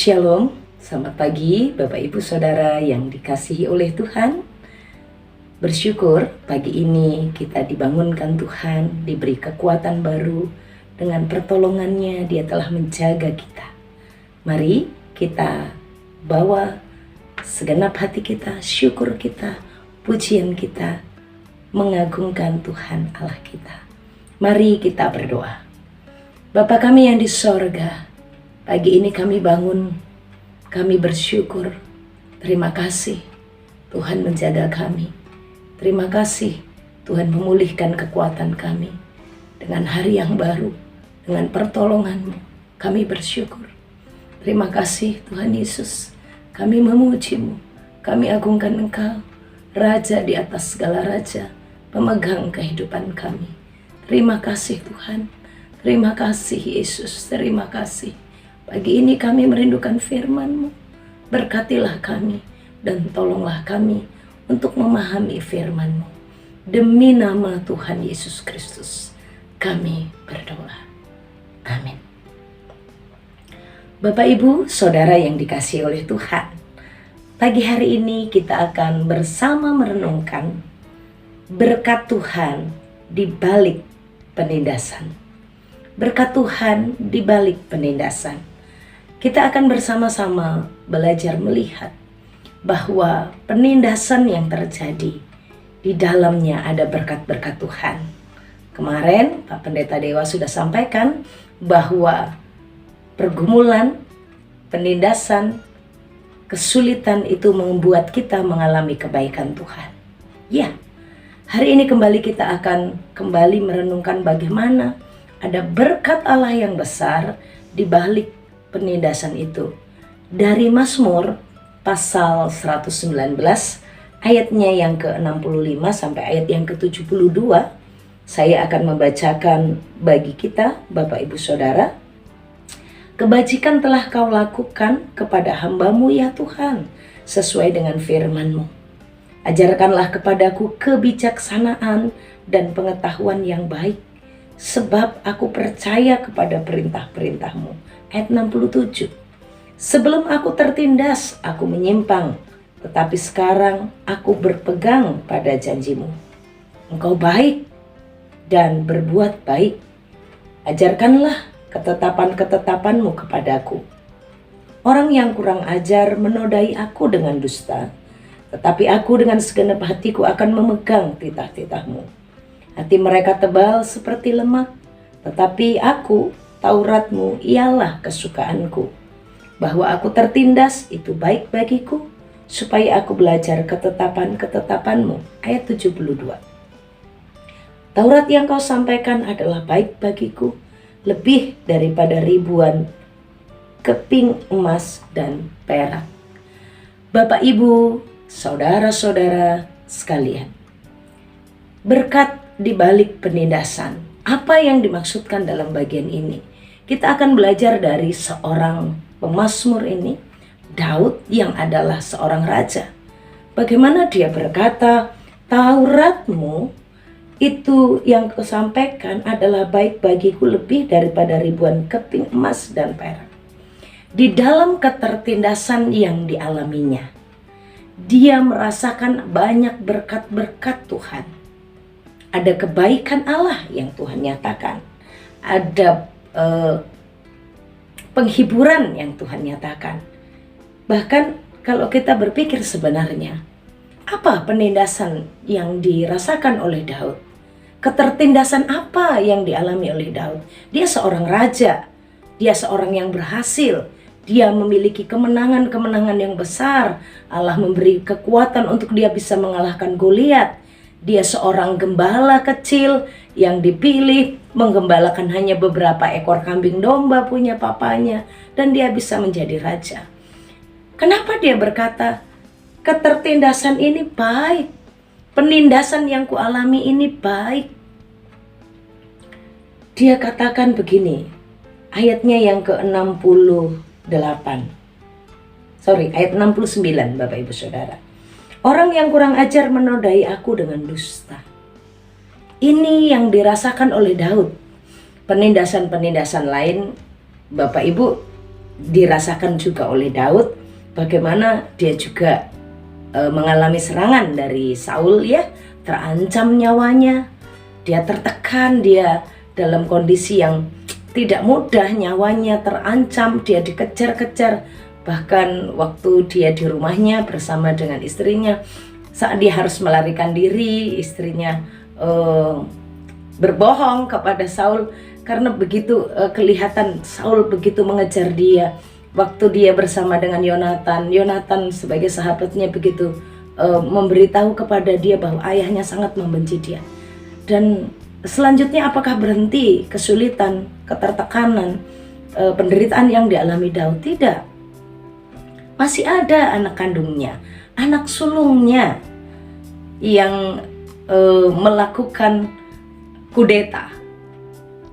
Shalom, selamat pagi Bapak Ibu Saudara yang dikasihi oleh Tuhan. Bersyukur pagi ini kita dibangunkan Tuhan, diberi kekuatan baru. Dengan pertolongannya Dia telah menjaga kita. Mari kita bawa segenap hati kita, syukur kita, pujian kita, mengagungkan Tuhan Allah kita. Mari kita berdoa. Bapa kami yang di sorga, pagi ini kami bangun, kami bersyukur. Terima kasih Tuhan menjaga kami. Terima kasih Tuhan memulihkan kekuatan kami. Dengan hari yang baru, dengan pertolongan-Mu, kami bersyukur. Terima kasih Tuhan Yesus. Kami memuji-Mu, kami agungkan Engkau, Raja di atas segala raja, pemegang kehidupan kami. Terima kasih Tuhan. Terima kasih Yesus. Terima kasih. Pagi ini kami merindukan firman-Mu. Berkatilah kami dan tolonglah kami untuk memahami firman-Mu. Demi nama Tuhan Yesus Kristus, kami berdoa. Amin. Bapak Ibu, Saudara yang dikasihi oleh Tuhan, pagi hari ini kita akan bersama merenungkan berkat Tuhan di balik penindasan. Berkat Tuhan di balik penindasan. Kita akan bersama-sama belajar melihat bahwa penindasan yang terjadi di dalamnya ada berkat-berkat Tuhan. Kemarin Pak Pendeta Dewa sudah sampaikan bahwa pergumulan, penindasan, kesulitan itu membuat kita mengalami kebaikan Tuhan. Ya, hari ini kembali kita akan kembali merenungkan bagaimana ada berkat Allah yang besar di balik penindasan itu. Dari Mazmur pasal 119 ayatnya yang ke-65 sampai ayat yang ke-72, saya akan membacakan bagi kita Bapak Ibu Saudara. Kebajikan telah Kau lakukan kepada hamba-Mu ya Tuhan, sesuai dengan firman-Mu. Ajarkanlah kepadaku kebijaksanaan dan pengetahuan yang baik, sebab aku percaya kepada perintah-perintah-Mu. Ayat 67. Sebelum aku tertindas, aku menyimpang, tetapi sekarang aku berpegang pada janji-Mu. Engkau baik dan berbuat baik. Ajarkanlah ketetapan-ketetapan-Mu kepadaku. Orang yang kurang ajar menodai aku dengan dusta, tetapi aku dengan segenap hatiku akan memegang titah-titah-Mu. Hati mereka tebal seperti lemak, tetapi aku, Taurat-Mu ialah kesukaanku. Bahwa aku tertindas itu baik bagiku, supaya aku belajar ketetapan-ketetapan-Mu. Ayat 72. Taurat yang Kau sampaikan adalah baik bagiku, lebih daripada ribuan keping emas dan perak. Bapak Ibu, saudara-saudara sekalian, berkat di balik penindasan. Apa yang dimaksudkan dalam bagian ini? Kita akan belajar dari seorang pemazmur ini, Daud, yang adalah seorang raja. Bagaimana dia berkata, Taurat-Mu itu yang Kau sampaikan adalah baik bagiku, lebih daripada ribuan keping emas dan perak. Di dalam ketertindasan yang dialaminya, dia merasakan banyak berkat-berkat Tuhan. Ada kebaikan Allah yang Tuhan nyatakan. Ada penghiburan yang Tuhan nyatakan. Bahkan kalau kita berpikir sebenarnya, apa penindasan yang dirasakan oleh Daud? Ketertindasan apa yang dialami oleh Daud? Dia seorang raja, dia seorang yang berhasil, dia memiliki kemenangan-kemenangan yang besar. Allah memberi kekuatan untuk dia bisa mengalahkan Goliat. Dia seorang gembala kecil yang dipilih menggembalakan hanya beberapa ekor kambing domba punya papanya, dan dia bisa menjadi raja. Kenapa dia berkata, ketertindasan ini baik, penindasan yang kualami ini baik? Dia katakan begini, ayatnya yang ke-68. Ayat 69 Bapak Ibu Saudara. Orang yang kurang ajar menodai aku dengan dusta. Ini yang dirasakan oleh Daud. Penindasan-penindasan lain, Bapak Ibu, dirasakan juga oleh Daud, bagaimana dia juga mengalami serangan dari Saul ya, terancam nyawanya, dia tertekan, dia dalam kondisi yang tidak mudah, nyawanya terancam, dia dikejar-kejar. Bahkan waktu dia di rumahnya bersama dengan istrinya, saat dia harus melarikan diri, istrinya berbohong kepada Saul karena begitu kelihatan Saul begitu mengejar dia. Waktu dia bersama dengan Yonatan sebagai sahabatnya begitu memberitahu kepada dia bahwa ayahnya sangat membenci dia. Dan selanjutnya apakah berhenti kesulitan, ketertekanan, penderitaan yang dialami Daud? Tidak. Masih ada anak kandungnya, anak sulungnya yang melakukan kudeta,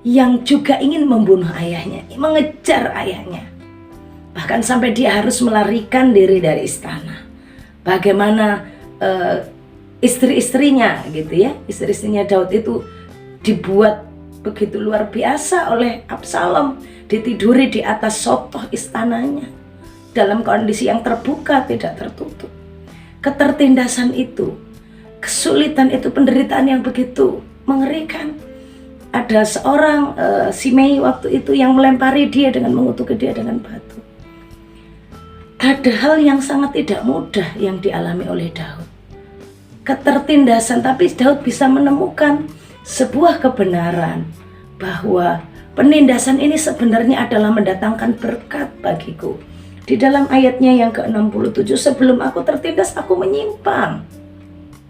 yang juga ingin membunuh ayahnya, mengejar ayahnya. Bahkan sampai dia harus melarikan diri dari istana. Bagaimana istri-istrinya gitu ya, istri-istrinya Daud itu dibuat begitu luar biasa oleh Absalom, ditiduri di atas sotoh istananya dalam kondisi yang terbuka, tidak tertutup. Ketertindasan itu, kesulitan itu, penderitaan yang begitu mengerikan. Ada seorang Simei waktu itu yang melempari dia dengan mengutuki dia dengan batu. Ada hal yang sangat tidak mudah yang dialami oleh Daud. Ketertindasan, tapi Daud bisa menemukan sebuah kebenaran bahwa penindasan ini sebenarnya adalah mendatangkan berkat bagiku. Di dalam ayatnya yang ke-67, sebelum aku tertindas aku menyimpang.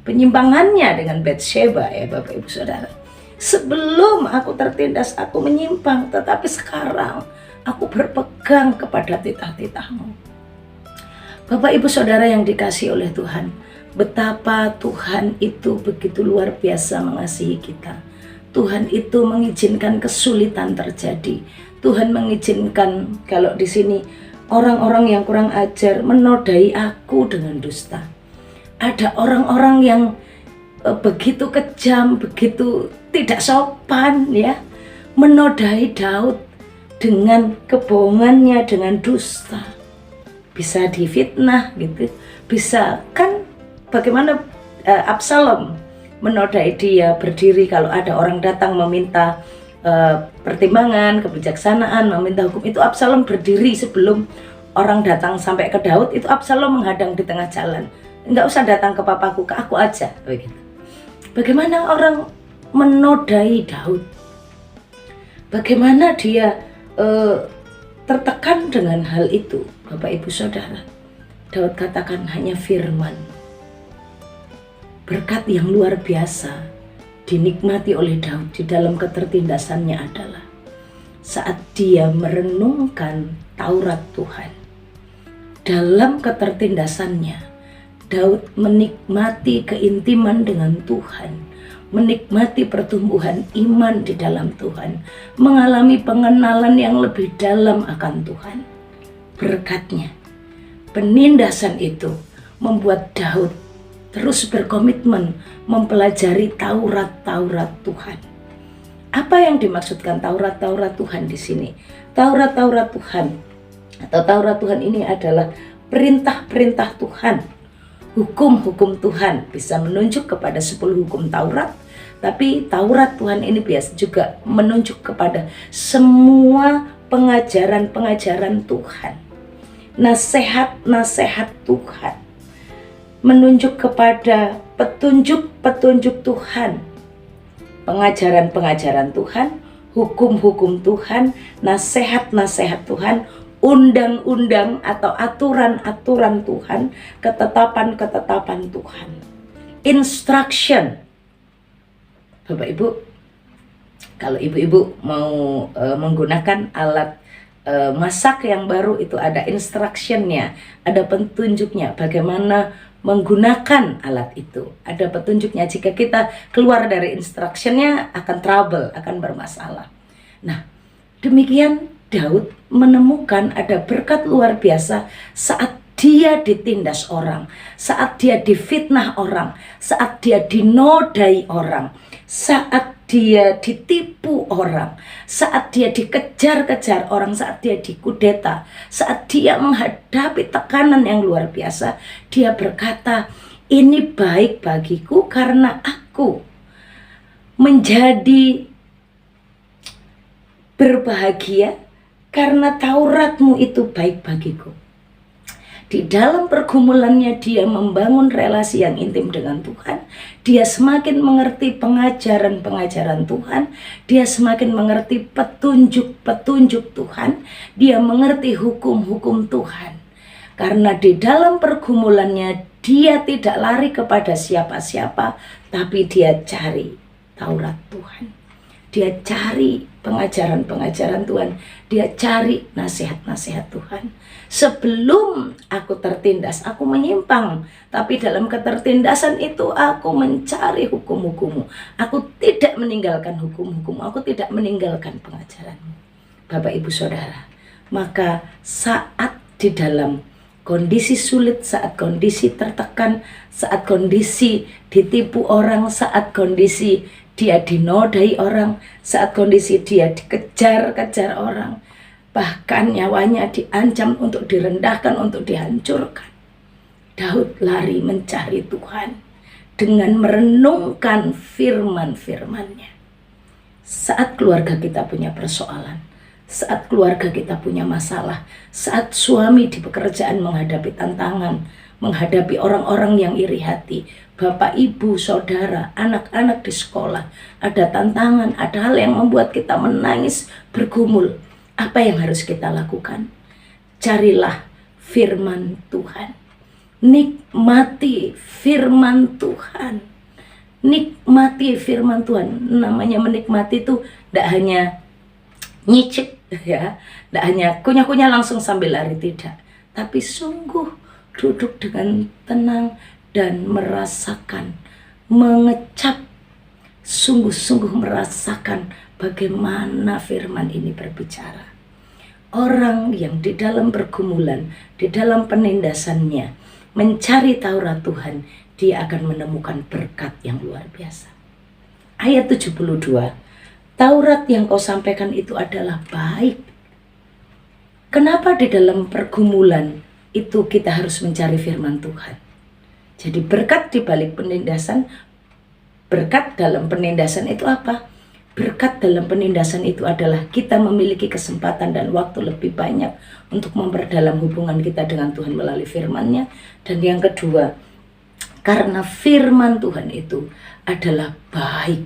Penyimpangannya dengan Batsheba ya Bapak Ibu Saudara. Sebelum aku tertindas aku menyimpang, tetapi sekarang aku berpegang kepada titah-titahmu. Bapak Ibu Saudara yang dikasihi oleh Tuhan, betapa Tuhan itu begitu luar biasa mengasihi kita. Tuhan itu mengizinkan kesulitan terjadi. Tuhan mengizinkan kalau di sini orang-orang yang kurang ajar menodai aku dengan dusta. Ada orang-orang yang begitu kejam, begitu tidak sopan ya, menodai Daud dengan kebohongannya, dengan dusta. Bisa difitnah gitu, bisa kan bagaimana Absalom menodai dia berdiri kalau ada orang datang meminta pertimbangan, kebijaksanaan, meminta hukum, itu Absalom berdiri sebelum orang datang sampai ke Daud, itu Absalom menghadang di tengah jalan. Enggak usah datang ke papaku, ke aku aja begitu. Bagaimana orang menodai Daud, bagaimana dia tertekan dengan hal itu. Bapak Ibu Saudara, Daud katakan hanya firman, berkat yang luar biasa dinikmati oleh Daud di dalam ketertindasannya adalah saat dia merenungkan Taurat Tuhan. Dalam ketertindasannya, Daud menikmati keintiman dengan Tuhan, menikmati pertumbuhan iman di dalam Tuhan, mengalami pengenalan yang lebih dalam akan Tuhan. Berkatnya, penindasan itu membuat Daud terus berkomitmen mempelajari Taurat-Taurat Tuhan. Apa yang dimaksudkan Taurat-Taurat Tuhan di sini? Taurat-Taurat Tuhan atau Taurat Tuhan ini adalah perintah-perintah Tuhan, hukum-hukum Tuhan. Bisa menunjuk kepada 10 hukum Taurat, tapi Taurat Tuhan ini biasa juga menunjuk kepada semua pengajaran-pengajaran Tuhan, nasihat-nasihat Tuhan, menunjuk kepada petunjuk-petunjuk Tuhan, pengajaran-pengajaran Tuhan, hukum-hukum Tuhan, nasihat-nasihat Tuhan, undang-undang atau aturan-aturan Tuhan, ketetapan-ketetapan Tuhan, instruction. Bapak Ibu, kalau ibu-ibu mau menggunakan alat masak yang baru, itu ada instructionnya, ada petunjuknya bagaimana menggunakan alat itu, ada petunjuknya. Jika kita keluar dari instructionnya akan trouble, akan bermasalah. Nah, demikian Daud menemukan ada berkat luar biasa saat dia ditindas orang, saat dia difitnah orang, saat dia dinodai orang, saat dia ditipu orang, saat dia dikejar-kejar orang, saat dia dikudeta, saat dia menghadapi tekanan yang luar biasa, dia berkata, ini baik bagiku karena aku menjadi berbahagia karena Tauratmu itu baik bagiku. Di dalam pergumulannya dia membangun relasi yang intim dengan Tuhan. Dia semakin mengerti pengajaran-pengajaran Tuhan. Dia semakin mengerti petunjuk-petunjuk Tuhan. Dia mengerti hukum-hukum Tuhan. Karena di dalam pergumulannya dia tidak lari kepada siapa-siapa, tapi dia cari Taurat Tuhan. Dia cari pengajaran-pengajaran Tuhan. Dia cari nasihat-nasihat Tuhan. Sebelum aku tertindas, aku menyimpang. Tapi dalam ketertindasan itu aku mencari hukum-hukum-Mu. Aku tidak meninggalkan hukum-hukum-Mu. Aku tidak meninggalkan pengajaran-Mu. Bapak, Ibu, Saudara. Maka saat di dalam kondisi sulit, saat kondisi tertekan, saat kondisi ditipu orang, saat kondisi dia dinodai orang, saat kondisi dia dikejar-kejar orang, bahkan nyawanya diancam untuk direndahkan, untuk dihancurkan, Daud lari mencari Tuhan dengan merenungkan firman-firman-Nya. Saat keluarga kita punya persoalan, saat keluarga kita punya masalah, saat suami di pekerjaan menghadapi tantangan, menghadapi orang-orang yang iri hati, Bapak, Ibu, Saudara, anak-anak di sekolah, ada tantangan, ada hal yang membuat kita menangis, bergumul. Apa yang harus kita lakukan? Carilah firman Tuhan. Nikmati firman Tuhan. Nikmati firman Tuhan. Namanya menikmati itu tidak hanya nyicip, ya, tidak hanya kunyah-kunyah langsung sambil lari, tidak. Tapi sungguh duduk dengan tenang dan merasakan, mengecap, sungguh-sungguh merasakan bagaimana firman ini berbicara. Orang yang di dalam pergumulan, di dalam penindasannya, mencari Taurat Tuhan, dia akan menemukan berkat yang luar biasa. Ayat 72, Taurat yang kau sampaikan itu adalah baik. Kenapa di dalam pergumulan itu kita harus mencari firman Tuhan? Jadi berkat di balik penindasan, berkat dalam penindasan itu apa? Berkat dalam penindasan itu adalah kita memiliki kesempatan dan waktu lebih banyak untuk memperdalam hubungan kita dengan Tuhan melalui firman-Nya. Dan yang kedua, karena firman Tuhan itu adalah baik.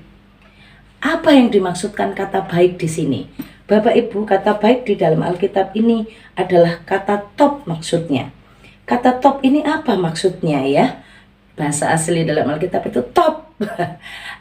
Apa yang dimaksudkan kata baik di sini? Bapak Ibu, kata baik di dalam Alkitab ini adalah kata top maksudnya. Kata top ini apa maksudnya ya? Bahasa asli dalam Alkitab itu top.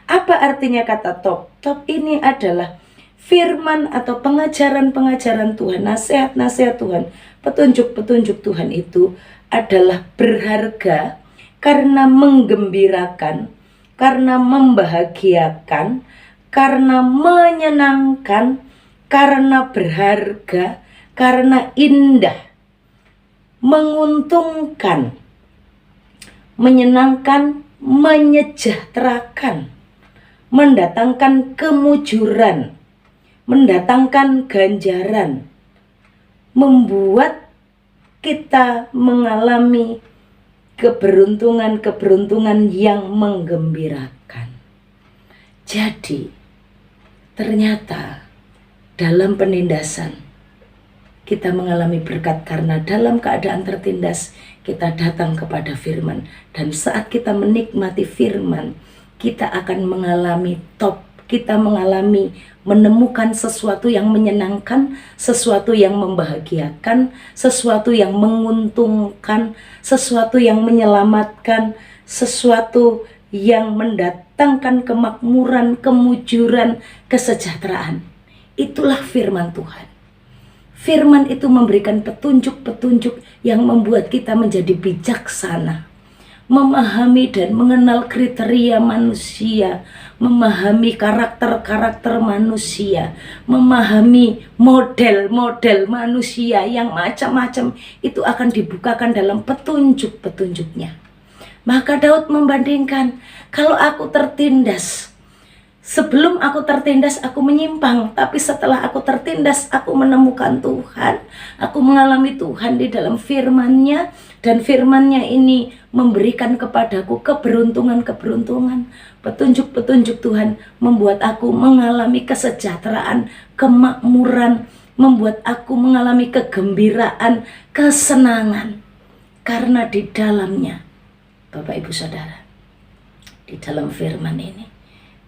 Apa artinya kata top? Top ini adalah firman atau pengajaran-pengajaran Tuhan, nasihat-nasihat Tuhan, petunjuk-petunjuk Tuhan itu adalah berharga karena menggembirakan, karena membahagiakan, karena menyenangkan, karena berharga, karena indah, menguntungkan, menyenangkan, menyejahterakan, mendatangkan kemujuran, mendatangkan ganjaran, membuat kita mengalami keberuntungan-keberuntungan yang menggembirakan. Jadi, ternyata dalam penindasan kita mengalami berkat karena dalam keadaan tertindas kita datang kepada firman. Dan saat kita menikmati firman, kita akan mengalami top. Kita mengalami menemukan sesuatu yang menyenangkan, sesuatu yang membahagiakan, sesuatu yang menguntungkan, sesuatu yang menyelamatkan, sesuatu yang mendatangkan kemakmuran, kemujuran, kesejahteraan. Itulah firman Tuhan. Firman itu memberikan petunjuk-petunjuk yang membuat kita menjadi bijaksana, memahami dan mengenal kriteria manusia, memahami karakter-karakter manusia, memahami model-model manusia yang macam-macam. Itu akan dibukakan dalam petunjuk-petunjuknya. Maka Daud membandingkan, kalau aku tertindas, Sebelum aku tertindas, aku menyimpang. Tapi setelah aku tertindas, aku menemukan Tuhan. Aku mengalami Tuhan di dalam firman-Nya. Dan firman-Nya ini memberikan kepadaku keberuntungan-keberuntungan. Petunjuk-petunjuk Tuhan membuat aku mengalami kesejahteraan, kemakmuran. Membuat aku mengalami kegembiraan, kesenangan. Karena di dalamnya, Bapak Ibu Saudara, di dalam firman ini,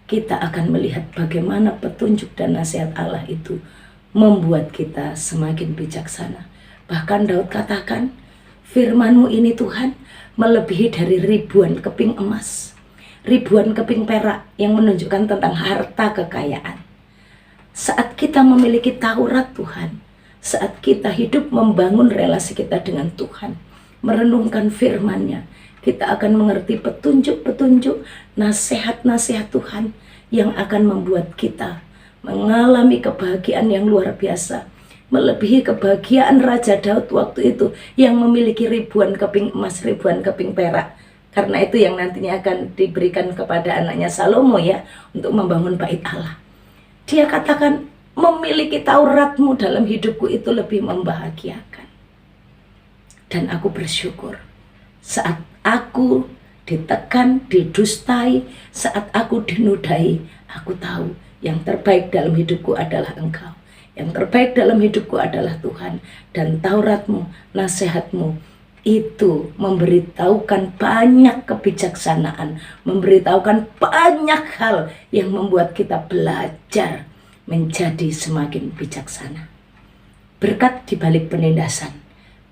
kita akan melihat bagaimana petunjuk dan nasihat Allah itu membuat kita semakin bijaksana. Bahkan Daud katakan, firman-Mu ini Tuhan melebihi dari ribuan keping emas, ribuan keping perak, yang menunjukkan tentang harta kekayaan. Saat kita memiliki Taurat Tuhan, saat kita hidup membangun relasi kita dengan Tuhan, merenungkan firman-Nya, kita akan mengerti petunjuk-petunjuk, nasihat-nasihat Tuhan yang akan membuat kita mengalami kebahagiaan yang luar biasa, melebihi kebahagiaan Raja Daud waktu itu yang memiliki ribuan keping emas, ribuan keping perak. Karena itu yang nantinya akan diberikan kepada anaknya Salomo ya, untuk membangun bait Allah. Dia katakan, memiliki Taurat-Mu dalam hidupku itu lebih membahagiakan. Dan aku bersyukur saat aku ditekan, didustai, saat aku dinudai, aku tahu yang terbaik dalam hidupku adalah Engkau. Yang terbaik dalam hidupku adalah Tuhan. Dan Taurat-Mu, nasihat-Mu itu memberitahukan banyak kebijaksanaan, memberitahukan banyak hal yang membuat kita belajar menjadi semakin bijaksana. Berkat di balik penindasan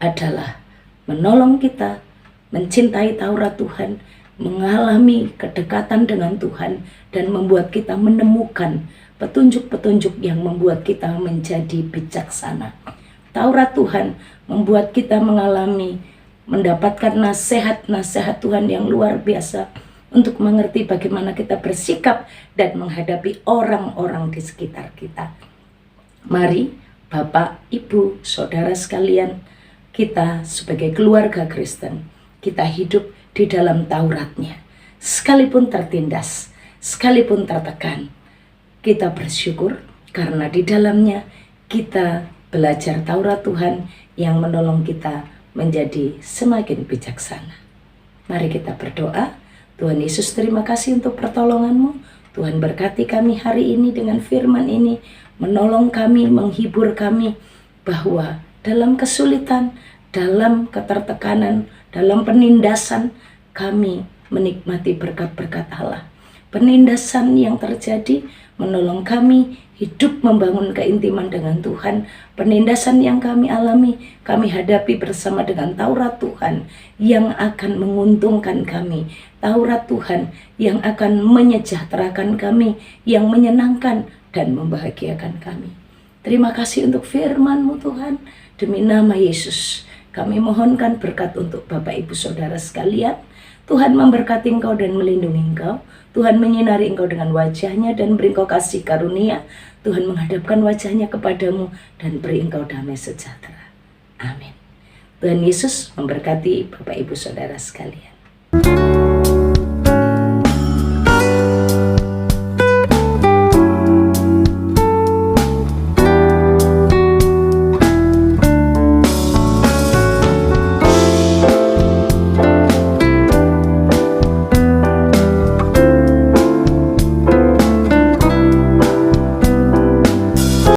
adalah menolong kita mencintai Taurat Tuhan, mengalami kedekatan dengan Tuhan, dan membuat kita menemukan petunjuk-petunjuk yang membuat kita menjadi bijaksana. Taurat Tuhan membuat kita mendapatkan nasihat-nasihat Tuhan yang luar biasa untuk mengerti bagaimana kita bersikap dan menghadapi orang-orang di sekitar kita. Mari Bapak, Ibu, Saudara sekalian, kita sebagai keluarga Kristen, kita hidup di dalam Taurat-Nya. Sekalipun tertindas, sekalipun tertekan, kita bersyukur karena di dalamnya kita belajar Taurat Tuhan yang menolong kita menjadi semakin bijaksana. Mari kita berdoa. Tuhan Yesus, terima kasih untuk pertolongan-Mu. Tuhan berkati kami hari ini dengan firman ini, menolong kami, menghibur kami, bahwa dalam kesulitan, dalam ketertekanan, dalam penindasan, kami menikmati berkat-berkat Allah. Penindasan yang terjadi menolong kami hidup membangun keintiman dengan Tuhan. Penindasan yang kami alami, kami hadapi bersama dengan Taurat Tuhan yang akan menguntungkan kami. Taurat Tuhan yang akan menyejahterakan kami, yang menyenangkan dan membahagiakan kami. Terima kasih untuk firman-Mu Tuhan. Demi nama Yesus, kami mohonkan berkat untuk Bapak Ibu Saudara sekalian. Tuhan memberkati engkau dan melindungi engkau. Tuhan menyinari engkau dengan wajah-Nya dan beri engkau kasih karunia. Tuhan menghadapkan wajah-Nya kepadamu dan beri engkau damai sejahtera. Amin. Tuhan Yesus memberkati Bapak Ibu Saudara sekalian.